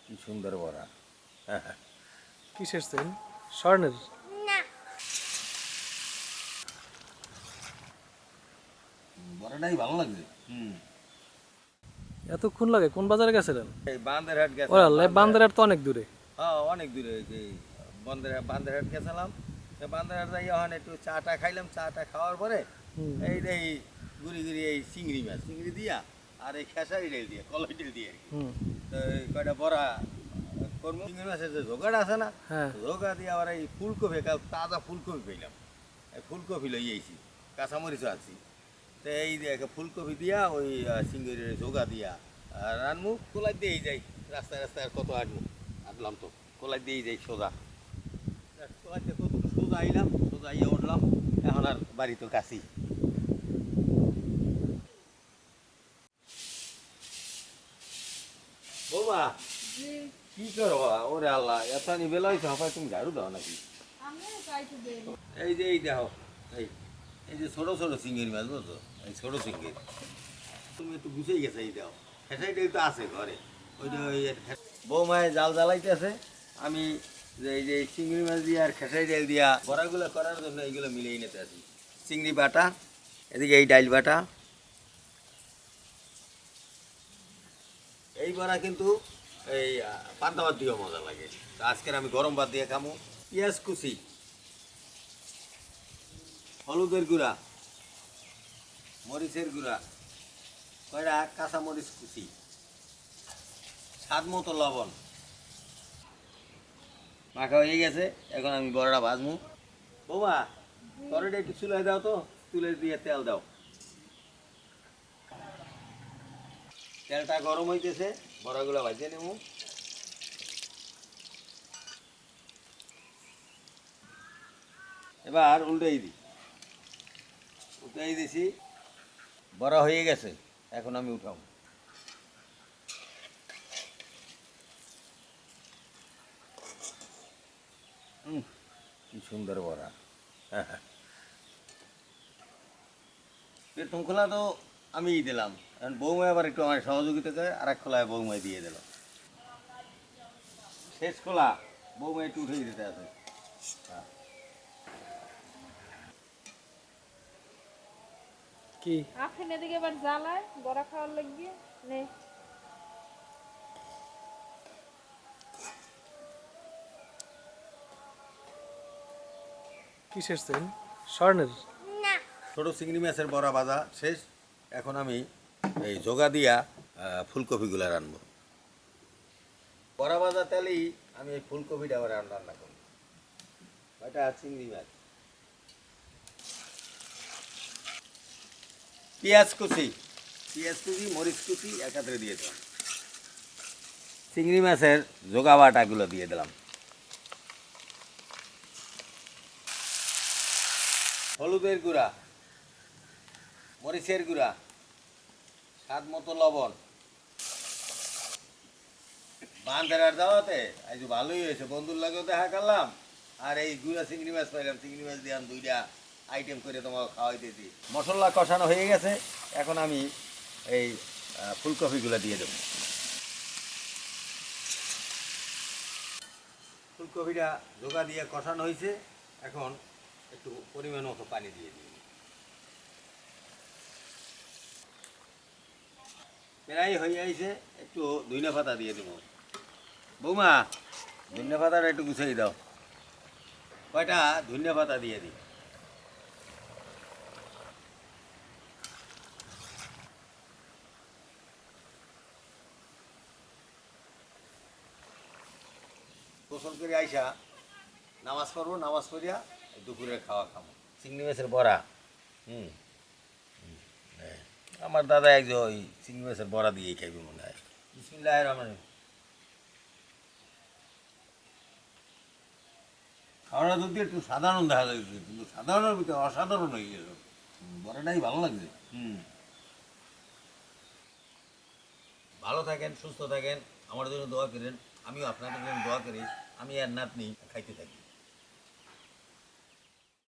কি সুন্দর বড়া। কিসের চেন? স্বর্ণের? বড়াটাই ভালো লাগছে। এতক্ষণ লাগে? কোন বাজারে গেছিলেন? এই বান্দেরহাট ও গেছিলাম। আল্লাহ, বান্দারহাট তো অনেক দূরে। হ্যাঁ, অনেক দূরে। এই বান্দেরহাট গেছিলাম। বান্দেরহাট যাই ওখানে একটু চাটা খাইলাম। চাটা খাওয়ার পরে এই দেখি ঘুরি ঘুরি এই চিংড়ি দিয়া আর এই খেসারি ডাল দিয়ে, কলাই ডাল দিয়ে আর কি। তো এই কয়টা বড়া করবো। চিংড়ি মাছের যে ঝোকাটা আছে না, ঝোকা দিয়ে আবার এই ফুলকপি, তাজা ফুলকপি পেলাম। এই ফুলকপি লই আইছি, কাঁচামরিচও আছি। তো এই যে ফুলকপি দিয়া ওই চিংড়ির ঝোকা দিয়া রানমু। কোলাই দিয়েই যাই, রাস্তায় রাস্তায় আর কত আটলাম তো, কোলাই দিয়েই যাই সোজা। কোলাইতে কতটুকু সোজা আইলাম, সোজা আইয়া উঠলাম। এখন আর বাড়ি তো কাছেই। বৌমা কি করো? ওরে আল্লাহ, এত বেলা হয়েছে, হপায় তুমি ঝাড়ু দাও নাকি? এই যে এই দেখো, এই যে ছোট ছোট চিংড়ি মাছ, বুঝছো? এই ছোট চিংড়ি তুমি একটু গুছিয়ে গেছে। এই দাও, খেসাইটাই তো আছে ঘরে। ওইটা ওই বৌমায় জাল জ্বালাইতেছে। আমি এই যে চিংড়ি মাছ দিয়ে আর খেসাই ডাল দিয়া বড়াগুলো করার জন্য এইগুলো মিলিয়ে নিতে আছি। চিংড়ি বাটা, এদিকে এই ডাইল বাটা। এই বড়া কিন্তু এই পান্তা ভাত দিয়েও মজা লাগে। আজকের আমি গরম ভাত দিয়ে খামো। পেঁয়াজ কুচি, হলুদের গুঁড়া, মরিচের গুঁড়া, কয়টা কাঁচা মরিচ কুচি, স্বাদ মতো লবণ। মাখা হয়ে গেছে, এখন আমি বড়াটা ভাজবো। বৌমা, তরকারিটা একটু চুলায় দাও তো, তুলে দিয়ে তেল দাও। তেলটা গরম হইতেছে, বড়াগুলো ভাজিয়ে নেব। এবার উল্টাই দিছি। বড়া হয়ে গেছে, এখন আমি উঠাবো। কি সুন্দর বড়া। প্রথম খোলা তো আমিই দিলাম, এখন বৌমায় আবার একটু আমার সহযোগিতা করে আর এক খোলায় বৌমায় দিয়ে দিল। শেষ খোলা বৌমায় একটু উঠেই দিতে আছে। কি আফিন এদিকে এবার জ্বালায় বড়া খাওয়ার লাগিয়ে নে। কিসের চেন? স্বর্ণের? ছোটো চিংড়ি মাছের বড়া ভাজা শেষ। এখন আমি এই জোগা দিয়া ফুলকপিগুলো রানবো। বড়া ভাজা তেলেই আমি এই ফুলকপিটা আবার রান্না করব। এটা চিংড়ি মাছ, পেঁয়াজ কুচি, মরিচ কুচি একাত্রে দিয়ে দিলাম। চিংড়ি মাছের জোগা বাটাগুলো দিয়ে দিলাম। হলুদের গুঁড়া, মরিচের গুঁড়া, স্বাদ মতো লবণ। বান্দেরহাট যাওয়াতে আজ ভালোই হয়েছে, বন্ধুর লাগেও দেখা করলাম। আর এই গুঁড়া চিংড়ি মাছ পাইলাম, চিংড়ি মাছ দিয়ে আমি দুইটা আইটেম করে তোমাকে খাওয়াইতেছি। মশলা কষানো হয়ে গেছে, এখন আমি এই ফুলকপিগুলো দিয়ে দেবো। ফুলকপিটা জোগা দিয়ে কষানো হয়েছে, এখন একটু পরিমাণ মতো পানি দিয়ে দিই। প্রায় হয়ে আইছে, একটু ধনিয়া পাতা দিয়ে দেবো। বৌমা, ধনিয়া পাতাটা একটু গুছিয়ে দাও। কয়টা ধনিয়া পাতা দিয়ে দিই। গোসল করে আইসা নামাজ পড়বো, নামাজ পড়িয়া দুপুরের খাওয়া খাবো। চিংড়ি মাছের বড়া। আমার দাদা একজন ওই চিংড়ি মাছের বড়া দিয়েই খাইবে মনে হয়। বিসমিল্লাহির রহমানির রহিম। খাওয়াটা যদি একটু সাধারণ দেখা যাচ্ছে, কিন্তু সাধারণের ভিতরে অসাধারণ হয়ে গেল। বড়াটাই ভালো লাগছে। ভালো থাকেন, সুস্থ থাকেন, আমার জন্য দোয়া করেন। আমিও আপনাদের জন্য দোয়া করি, আমি আর নাতনি খাইতে থাকি।